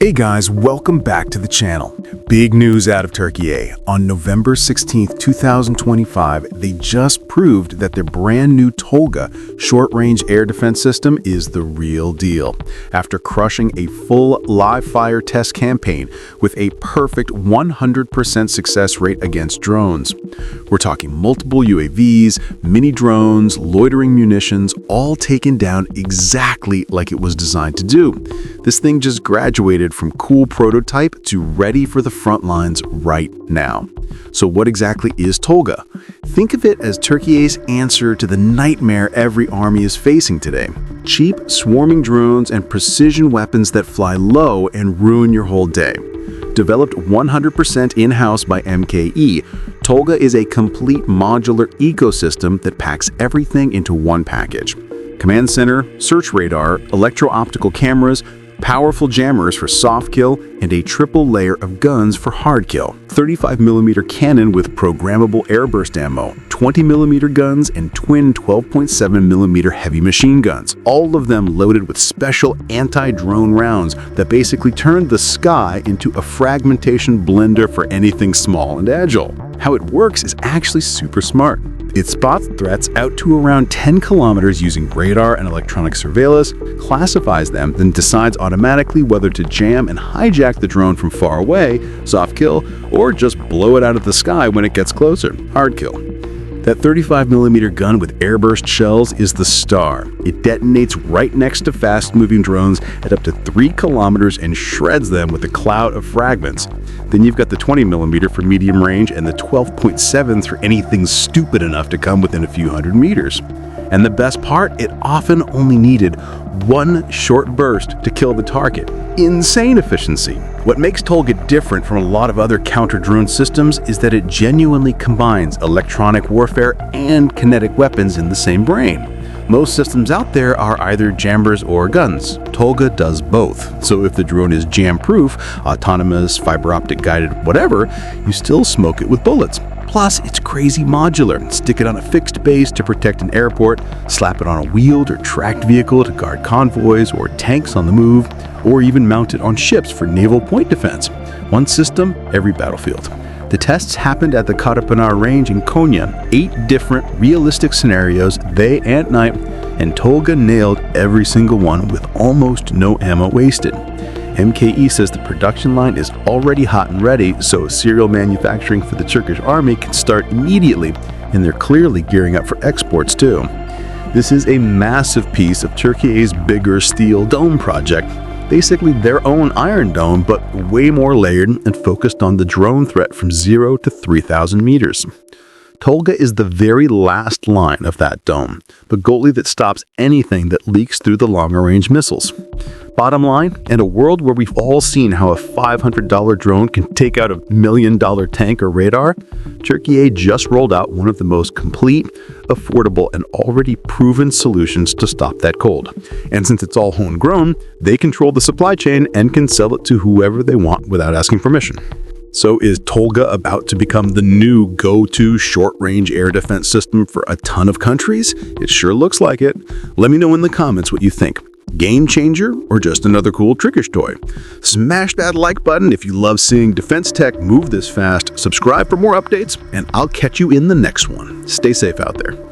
Hey guys, welcome back to the channel. Big news out of Türkiye. On November 16th, 2025, they just proved that their brand new Tolga short-range air defense system is the real deal. After crushing a full live-fire test campaign with a perfect 100% success rate against drones. We're talking multiple UAVs, mini drones, loitering munitions, all taken down exactly like it was designed to do. This thing just graduated from cool prototype to ready for the front lines right now. So what exactly is Tolga? Think of it as Türkiye's answer to the nightmare every army is facing today. Cheap, swarming drones and precision weapons that fly low and ruin your whole day. Developed 100% in-house by MKE, Tolga is a complete modular ecosystem that packs everything into one package. Command center, search radar, electro-optical cameras, powerful jammers for soft kill, and a triple layer of guns for hard kill. 35mm cannon with programmable airburst ammo, 20mm guns, and twin 12.7mm heavy machine guns. All of them loaded with special anti-drone rounds that basically turned the sky into a fragmentation blender for anything small and agile. How it works is actually super smart. It spots threats out to around 10 kilometers using radar and electronic surveillance, classifies them, then decides automatically whether to jam and hijack the drone from far away, soft kill, or just blow it out of the sky when it gets closer, hard kill. That 35mm gun with airburst shells is the star. It detonates right next to fast-moving drones at up to 3 kilometers and shreds them with a cloud of fragments. Then you've got the 20mm for medium range and the 12.7 for anything stupid enough to come within a few hundred meters. And the best part, it often only needed one short burst to kill the target. Insane efficiency. What makes Tolga different from a lot of other counter-drone systems is that it genuinely combines electronic warfare and kinetic weapons in the same brain. Most systems out there are either jammers or guns. Tolga does both. So if the drone is jam-proof, autonomous, fiber optic guided, whatever, you still smoke it with bullets. Plus, it's crazy modular. Stick it on a fixed base to protect an airport, slap it on a wheeled or tracked vehicle to guard convoys or tanks on the move, or even mount it on ships for naval point defense. One system, every battlefield. The tests happened at the Karapinar range in Konya, 8 different realistic scenarios, day and night, and Tolga nailed every single one with almost no ammo wasted. MKE says the production line is already hot and ready, so serial manufacturing for the Turkish army can start immediately, and they're clearly gearing up for exports too. This is a massive piece of Türkiye's bigger steel dome project, basically their own Iron Dome, but way more layered and focused on the drone threat from 0 to 3,000 meters. Tolga is the very last line of that dome, the goalie that stops anything that leaks through the longer-range missiles. Bottom line, in a world where we've all seen how a $500 drone can take out a $1 million tank or radar, Türkiye just rolled out one of the most complete, affordable, and already proven solutions to stop that cold. And since it's all homegrown, they control the supply chain and can sell it to whoever they want without asking permission. So is Tolga about to become the new go-to short-range air defense system for a ton of countries? It sure looks like it. Let me know in the comments what you think. Game changer or just another cool trickish toy? Smash that like button if you love seeing defense tech move this fast. Subscribe for more updates, and I'll catch you in the next one. Stay safe out there.